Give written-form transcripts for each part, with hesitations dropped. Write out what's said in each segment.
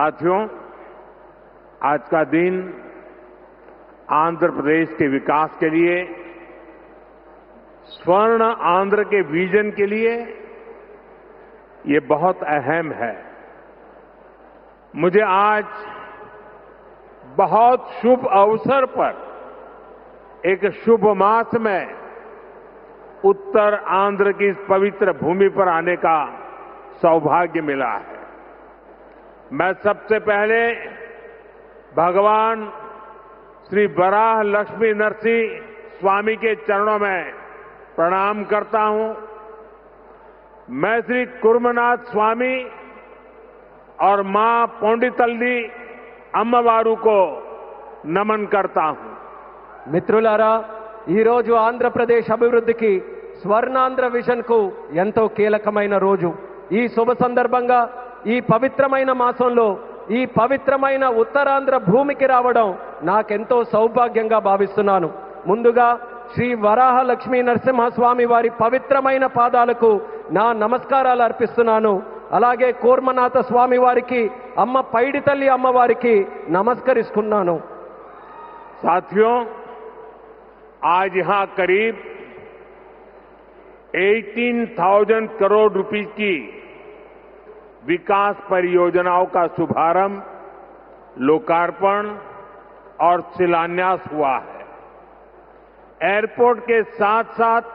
साथियों, आज का दिन आंध्र प्रदेश के विकास के लिए, स्वर्ण आंध्र के विजन के लिए ये बहुत अहम है। मुझे आज बहुत शुभ अवसर पर एक शुभ मास में उत्तर आंध्र की इस पवित्र भूमि पर आने का सौभाग्य मिला है। मैं सबसे पहले भगवान श्री वराह लक्ष्मी नरसिंह स्वामी के चरणों में प्रणाम करता हूं। मैं श्री कुर्मनाथ स्वामी और मां पौंडितल्ली अम्मवारू को नमन करता हूं। మిత్రులారా, ఈరోజు ఆంధ్రప్రదేశ్ అభివృద్ధికి స్వర్ణాంధ్ర విజన్ కు ఎంతో కీలకమైన రోజు. ఈ శుభ సందర్భంగా ఈ పవిత్రమైన మాసంలో ఈ పవిత్రమైన ఉత్తరాంధ్ర భూమికి రావడం నాకెంతో సౌభాగ్యంగా భావిస్తున్నాను. ముందుగా శ్రీ వరాహ లక్ష్మీ నరసింహస్వామి వారి పవిత్రమైన పాదాలకు నా నమస్కారాలు అర్పిస్తున్నాను. అలాగే కూర్మనాథ స్వామి వారికి, అమ్మ పైడితల్లి అమ్మవారికి నమస్కరిస్తున్నాను. साथियों, आज यहां करीब 18,000 करोड़ रुपए की विकास परियोजनाओं का शुभारंभ, लोकार्पण और शिलान्यास हुआ है। एयरपोर्ट के साथ साथ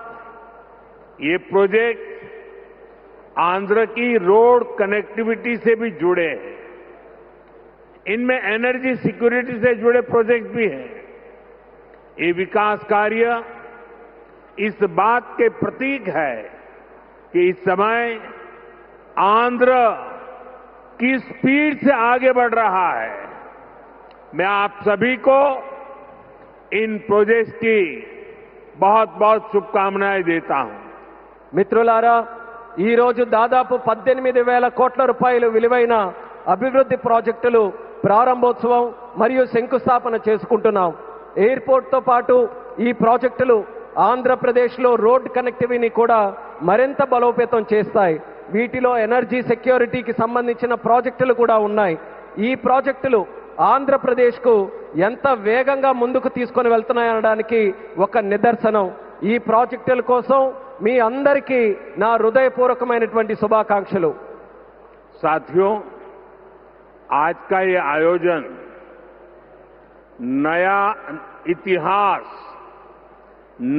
ये प्रोजेक्ट आंध्र की रोड कनेक्टिविटी से भी जुड़े हैं। इनमें एनर्जी सिक्योरिटी से जुड़े प्रोजेक्ट भी हैं। ये विकास कार्य इस बात के प्रतीक है कि इस समय आंध्र की स्पीड से आगे बढ़ रहा है। मैं आप सभी को इन प्रोजेक्ट्स की बहुत बहुत शुभकामनाएं देता हूं। మిత్రులారా, ఈ రోజు దాదాపు 18,000 కోట్ల రూపాయలు విలువైన అభివృద్ధి ప్రాజెక్టులు ప్రారంభోత్సవం మరియు శంకుస్థాపన చేసుకుంటున్నాం. ఎయిర్పోర్ట్తో పాటు ఈ ప్రాజెక్టులు ఆంధ్రప్రదేశ్లో రోడ్ కనెక్టివిటీని కూడా మరింత బలోపేతం చేస్తాయి. వీటిలో ఎనర్జీ సెక్యూరిటీకి సంబంధించిన ప్రాజెక్టులు కూడా ఉన్నాయి. ఈ ప్రాజెక్టులు ఆంధ్రప్రదేశ్కు ఎంత వేగంగా ముందుకు తీసుకొని వెళ్తున్నాయనడానికి ఒక నిదర్శనం. ఈ ప్రాజెక్టుల కోసం మీ అందరికీ నా హృదయపూర్వకమైనటువంటి శుభాకాంక్షలు. साथियों, आज का ये आयोजन नया इतिहास,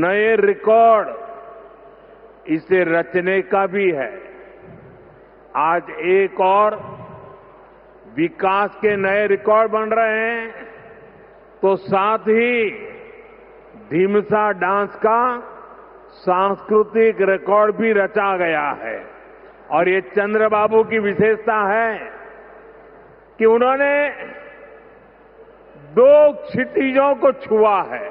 नए रिकॉर्ड इसे रचने का भी है। आज एक और विकास के नए रिकॉर्ड बन रहे हैं, तो साथ ही ढीमसा डांस का सांस्कृतिक रिकॉर्ड भी रचा गया है। और ये चंद्रबाबू की विशेषता है कि उन्होंने 2 क्षितिजों को छुआ है।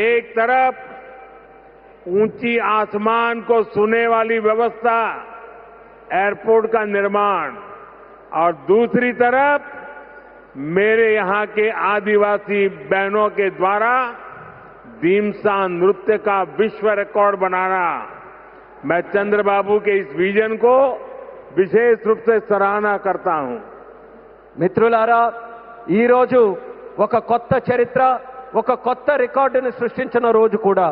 एक तरफ ऊंची आसमान को छूने वाली व्यवस्था, एयरपोर्ट का निर्माण, और दूसरी तरफ मेरे यहां के आदिवासी बहनों के द्वारा ढीमसा नृत्य का विश्व रिकॉर्ड बनाना। मैं चंद्रबाबू के इस विजन को विशेष रूप से सराहना करता हूं। మిత్రులారా, ఈ రోజు ఒక కొత్త చరిత్ర, ఒక కొత్త రికార్డును సృష్టించిన రోజు కూడా.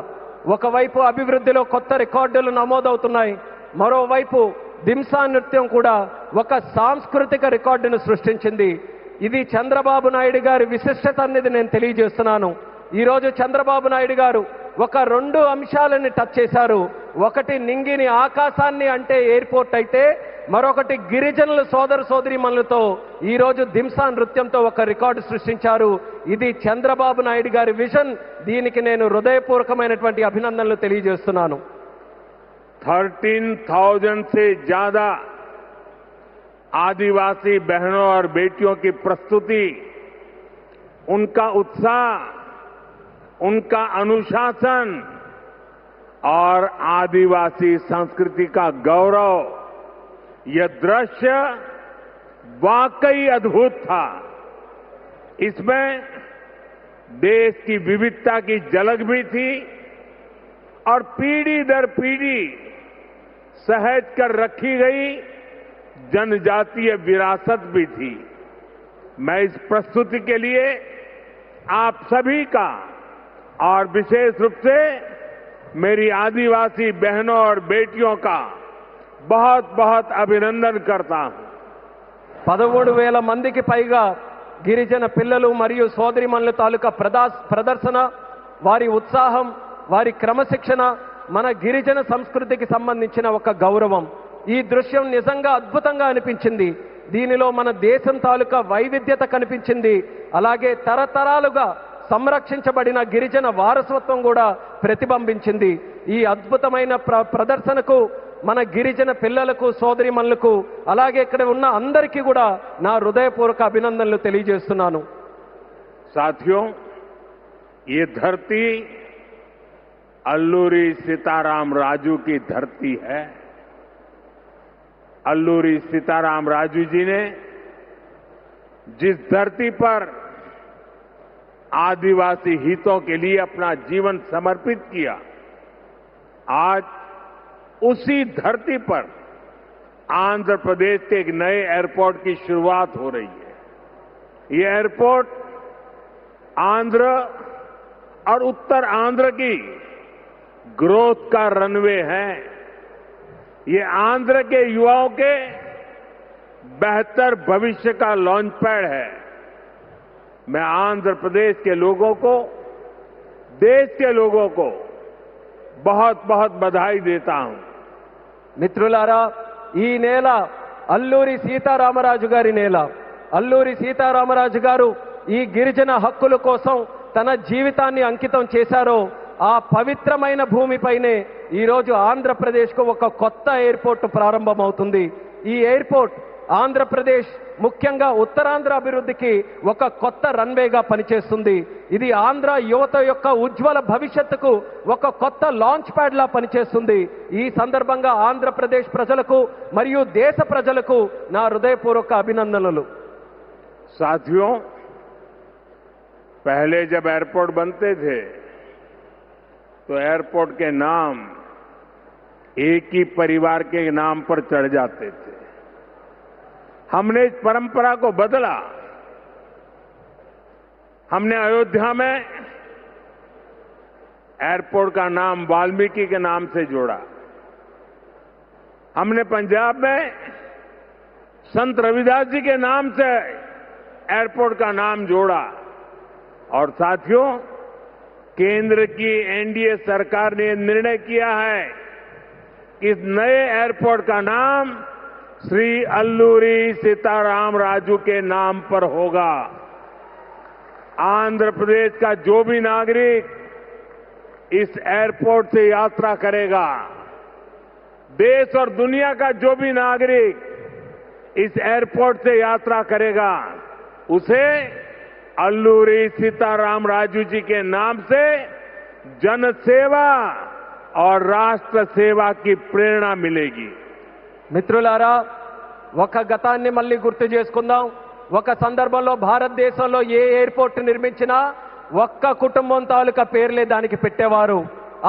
ఒకవైపు అభివృద్ధిలో కొత్త రికార్డులు నమోదవుతున్నాయి, మరోవైపు దింసా నృత్యం కూడా ఒక సాంస్కృతిక రికార్డును సృష్టించింది. ఇది చంద్రబాబు నాయుడు గారి విశిష్టత అనేది నేను తెలియజేస్తున్నాను. ఈ రోజు చంద్రబాబు నాయుడు గారు ఒక 2 అంశాలను టచ్ చేశారు. ఒకటి నింగిని ఆకాశాన్ని అంటే ఎయిర్పోర్ట్ అయితే, మరొకటి గిరిజనుల సోదర సోదరీమణులతో ఈ రోజు దింసా నృత్యంతో ఒక రికార్డు సృష్టించారు. ఇది చంద్రబాబు నాయుడు గారి విజన్. దీనికి నేను హృదయపూర్వకమైనటువంటి అభినందనలు తెలియజేస్తున్నాను. 13,000 से ज्यादा आदिवासी बहनों और बेटियों की प्रस्तुति, उनका उत्साह, उनका अनुशासन और आदिवासी संस्कृति का गौरव, यह दृश्य वाकई अद्भुत था। इसमें देश की विविधता की झलक भी थी और पीढ़ी दर पीढ़ी सहज कर रखी गई जनजातीय विरासत भी थी। मैं इस प्रस्तुति के लिए आप सभी का और विशेष रूप से मेरी आदिवासी बहनों और बेटियों का बहुत बहुत अभिनंदन करता हूं। 13,000 మందికి పైగా గిరిజన పిల్లలు మరియు సోదరిమణుల తాలూకా ప్రదర్శన, వారి ఉత్సాహం, వారి క్రమశిక్షణ మన గిరిజన సంస్కృతికి సంబంధించిన ఒక గౌరవం. ఈ దృశ్యం నిజంగా అద్భుతంగా అనిపించింది. దీనిలో మన దేశం తాలూకా వైవిధ్యత కనిపించింది. అలాగే తరతరాలుగా సంరక్షించబడిన గిరిజన వారసత్వం కూడా ప్రతిబింబించింది. ఈ అద్భుతమైన ప్రదర్శనకు మన గిరిజన పిల్లలకు, సోదరిమణులకు, అలాగే ఇక్కడ ఉన్న అందరికీ కూడా నా హృదయపూర్వక అభినందనలు తెలియజేస్తున్నాను. साथियों, ये धरती अल्लूरी सीताराम राजू की धरती है। अल्लूरी सीताराम राजू जी ने जिस धरती पर आदिवासी हितों के लिए अपना जीवन समर्पित किया, आज उसी धरती पर आंध्र प्रदेश के एक नए एयरपोर्ट की शुरुआत हो रही है। ये एयरपोर्ट आंध्र और उत्तर आंध्र की ग्रोथ का रनवे है। ये आंध्र के युवाओं के बेहतर भविष्य का लॉन्च पैड है। मैं आंध्र प्रदेश के लोगों को, देश के लोगों को बहुत बहुत बधाई देता हूं. మిత్రులారా, ఈ నేల అల్లూరి సీతారామరాజు గారి నేల. అల్లూరి సీతారామరాజు గారు ఈ గిరిజన హక్కుల కోసం తన జీవితాన్ని అంకితం చేశారో ఆ పవిత్రమైన భూమిపైనే ఈరోజు ఆంధ్రప్రదేశ్కు ఒక కొత్త ఎయిర్పోర్ట్ ప్రారంభమవుతుంది. ఈ ఎయిర్పోర్ట్ ఆంధ్రప్రదేశ్, ముఖ్యంగా ఉత్తరాంధ్ర అభివృద్ధికి ఒక కొత్త రన్వేగా పనిచేస్తుంది. ఇది ఆంధ్ర యువత యొక్క ఉజ్వల భవిష్యత్తుకు ఒక కొత్త లాంచ్ ప్యాడ్ లా పనిచేస్తుంది. ఈ సందర్భంగా ఆంధ్రప్రదేశ్ ప్రజలకు మరియు దేశ ప్రజలకు నా హృదయపూర్వక అభినందనలు. साथियों, पहले जब एयरपोर्ट बनते थे तो एयरपोर्ट के नाम एक ही परिवार के नाम पर चढ़ जाते थे. हमने इस परंपरा को बदला. हमने अयोध्या में एयरपोर्ट का नाम वाल्मीकि के नाम से जोड़ा. हमने पंजाब में संत रविदास जी के नाम से एयरपोर्ट का नाम जोड़ा. और साथियों, केंद्र की एनडीए सरकार ने निर्णय किया है कि इस नए एयरपोर्ट का नाम श्री अल्लूरी सीताराम राजू के नाम पर होगा. आंध्र प्रदेश का जो भी नागरिक इस एयरपोर्ट से यात्रा करेगा, देश और दुनिया का जो भी नागरिक इस एयरपोर्ट से यात्रा करेगा, उसे अल्लूरी सीताराम राजू जी के नाम से जन सेवा और राष्ट्र सेवा की प्रेरणा मिलेगी. మిత్రులారా, ఒక గతాన్ని మళ్ళీ గుర్తు చేసుకుందాం. ఒక సందర్భంలో భారతదేశంలో ఏ ఎయిర్పోర్ట్ నిర్మించినా ఒక్క కుటుంబం తాలూకా పేర్లే దానికి పెట్టేవారు.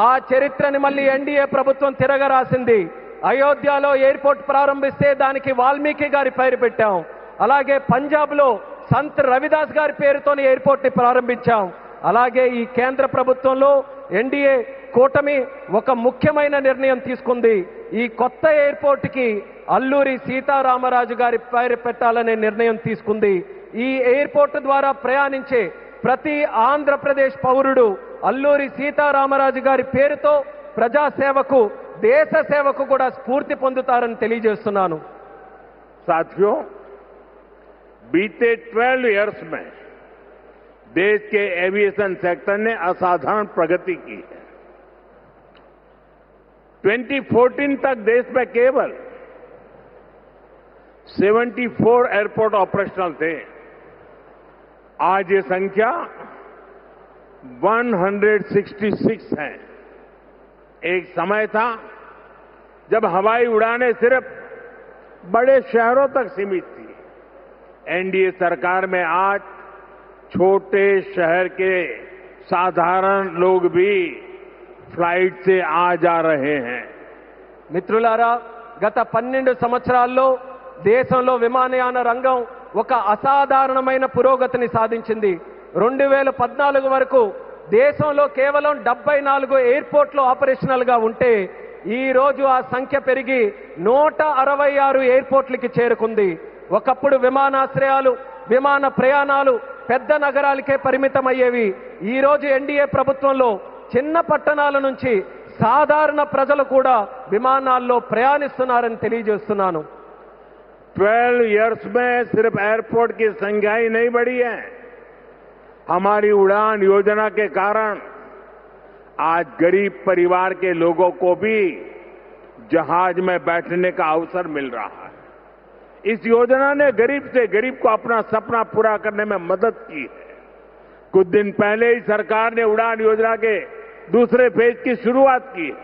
ఆ చరిత్రని మళ్ళీ ఎన్డీఏ ప్రభుత్వం తిరగరాసింది. అయోధ్యలో ఎయిర్పోర్ట్ ప్రారంభిస్తే దానికి వాల్మీకి గారి పేరు పెట్టాం. అలాగే పంజాబ్లో సంత్ రవిదాస్ గారి పేరుతోని ఎయిర్పోర్ట్ ని ప్రారంభించాం. అలాగే ఈ కేంద్ర ప్రభుత్వంలో ఎన్డీఏ కూటమి ఒక ముఖ్యమైన నిర్ణయం తీసుకుంది. ఈ కొత్త ఎయిర్పోర్ట్ కి అల్లూరి సీతారామరాజు గారి పేరు పెట్టాలనే నిర్ణయం తీసుకుంది. ఈ ఎయిర్పోర్ట్ ద్వారా ప్రయాణించే ప్రతి ఆంధ్రప్రదేశ్ పౌరుడు అల్లూరి సీతారామరాజు గారి పేరుతో ప్రజాసేవకు, దేశ సేవకు కూడా స్ఫూర్తి పొందుతారని తెలియజేస్తున్నాను. साथियों, बीते 12 इयर्स में देश के एविएशन सेक्टर ने असाधारण प्रगति की है. 2014 तक देश में केवल 74 एयरपोर्ट ऑपरेशनल थे. आज ये संख्या 166 है. एक समय था जब हवाई उड़ानें सिर्फ बड़े शहरों तक सीमित थी. एनडीए सरकार में आज छोटे शहर के साधारण लोग भी फ्लाइट से आ जा रहे हैं. మిత్రులారా, గత 12 సంవత్సరాల్లో దేశంలో విమానయాన రంగం ఒక అసాధారణమైన పురోగతిని సాధించింది. 2014 వరకు దేశంలో కేవలం 74 ఎయిర్పోర్ట్లు ఆపరేషనల్ గా ఉంటే ఈ రోజు ఆ సంఖ్య పెరిగి 166 ఎయిర్పోర్ట్లకి చేరుకుంది. ఒకప్పుడు విమానాశ్రయాలు, విమాన ప్రయాణాలు పెద్ద నగరాలకే పరిమితమయ్యేవి. ఈ రోజు ఎన్డీఏ ప్రభుత్వంలో చిన్న పట్టణాల నుంచి సాధారణ ప్రజలు కూడా విమానాల్లో ప్రయాణిస్తున్నారని తెలియజేస్తున్నాను. 12 इयर्स में सिर्फ एयरपोर्ट की संख्या ही नहीं बढ़ी है, हमारी उड़ान योजना के कारण आज गरीब परिवार के लोगों को भी जहाज में बैठने का अवसर मिल रहा है. इस योजना ने गरीब से गरीब को अपना सपना पूरा करने में मदद की है. कुछ दिन पहले ही सरकार ने उड़ान योजना के दूसरे फेज की शुरुआत की है.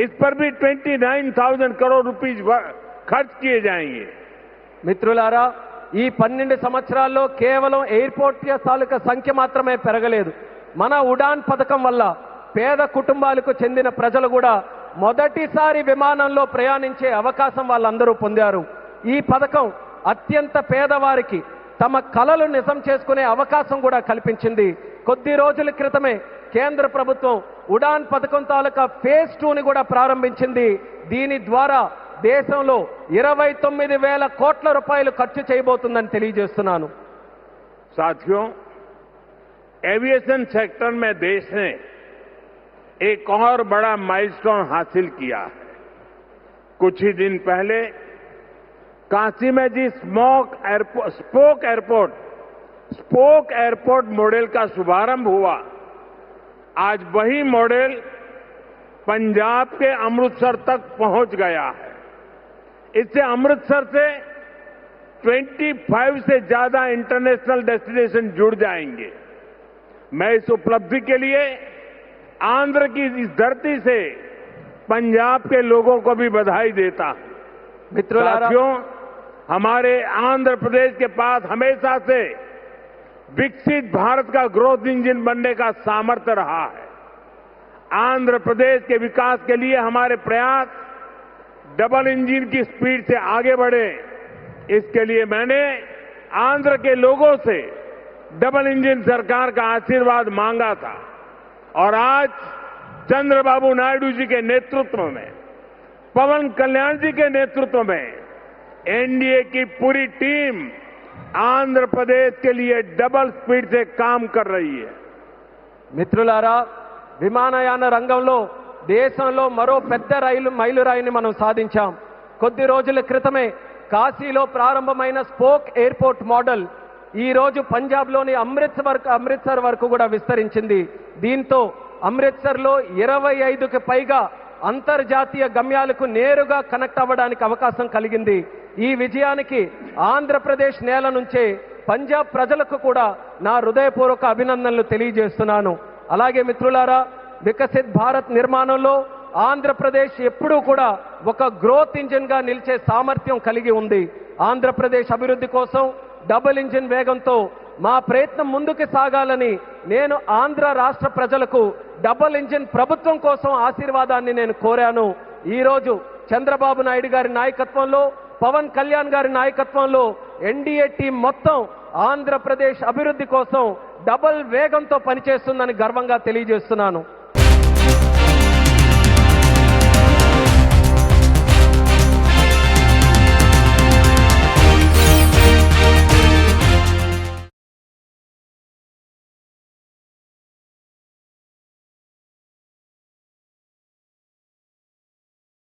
इस पर भी 29,000 करोड़ रुपीज खर्च किए जाएंगे. మిత్రులారా, ఈ 12 సంవత్సరాల్లో కేవలం ఎయిర్పోర్ట్ తాలూకా సంఖ్య మాత్రమే పెరగలేదు. మన ఉడాన్ పథకం వల్ల పేద కుటుంబాలకు చెందిన ప్రజలు కూడా మొదటిసారి విమానంలో ప్రయాణించే అవకాశం వాళ్ళందరూ పొందారు. ఈ పథకం అత్యంత పేదవారికి తమ కలలు నిజం చేసుకునే అవకాశం కూడా కల్పించింది. కొద్ది రోజుల క్రితమే కేంద్ర ప్రభుత్వం ఉడాన్ పథకం తాలూకా ఫేజ్ 2ని కూడా ప్రారంభించింది. దీని ద్వారా దేశంలో 29,000 కోట్ల రూపాయలు ఖర్చు చేయబోతుందని తెలియజేస్తున్నాను. साथियों, एविएशन सेक्टर में देश ने एक और बड़ा माइलस्टोन हासिल किया है. कुछ ही दिन पहले काशी में जी स्पोक एयरपोर्ट मॉडल का शुभारंभ हुआ. आज वही मॉडल पंजाब के अमृतसर तक पहुंच गया है. इससे अमृतसर से 25 से ज्यादा इंटरनेशनल डेस्टिनेशन जुड़ जाएंगे. मैं इस उपलब्धि के लिए आंध्र की इस धरती से पंजाब के लोगों को भी बधाई देता हूं. साथियों, हमारे आंध्र प्रदेश के पास हमेशा से विकसित भारत का ग्रोथ इंजन बनने का सामर्थ्य रहा है. आंध्र प्रदेश के विकास के लिए हमारे प्रयास डबल इंजन की स्पीड से आगे बढ़े. इसके लिए मैंने आंध्र के लोगों से डबल इंजन सरकार का आशीर्वाद मांगा था और आज चंद्रबाबू नायडू जी के नेतृत्व में, पवन कल्याण जी के नेतृत्व में एनडीए की पूरी टीम आंध्र प्रदेश के लिए डबल स्पीड से काम कर रही है. మిత్రులారా, విమానయాన రంగంలో దేశంలో మరో పెద్ద మైలురాయిని మనం సాధించాం. కొద్ది రోజుల క్రితమే కాశీలో ప్రారంభమైన స్పోక్ ఎయిర్పోర్ట్ మోడల్ ఈ రోజు పంజాబ్లోని అమృత్సర్ వరకు కూడా విస్తరించింది. దీంతో అమృత్సర్లో 25కి పైగా అంతర్జాతీయ గమ్యాలకు నేరుగా కనెక్ట్ అవ్వడానికి అవకాశం కలిగింది. ఈ విజయానికి ఆంధ్రప్రదేశ్ నేల నుంచే పంజాబ్ ప్రజలకు కూడా నా హృదయపూర్వక అభినందనలు తెలియజేస్తున్నాను. అలాగే మిత్రులారా, వికసిత్ భారత్ నిర్మాణంలో ఆంధ్రప్రదేశ్ ఎప్పుడూ కూడా ఒక గ్రోత్ ఇంజిన్ గా నిలిచే సామర్థ్యం కలిగి ఉంది. ఆంధ్రప్రదేశ్ అభివృద్ధి కోసం డబుల్ ఇంజిన్ వేగంతో మా ప్రయత్నం ముందుకు సాగాలని నేను ఆంధ్ర రాష్ట్ర ప్రజలకు డబుల్ ఇంజిన్ ప్రభుత్వం కోసం ఆశీర్వాదాన్ని నేను కోరాను. ఈ రోజు చంద్రబాబు నాయుడు గారి నాయకత్వంలో, పవన్ కళ్యాణ్ గారి నాయకత్వంలో ఎన్డీఏ టీం మొత్తం ఆంధ్రప్రదేశ్ అభివృద్ధి కోసం డబుల్ వేగంతో పనిచేస్తుందని గర్వంగా తెలియజేస్తున్నాను.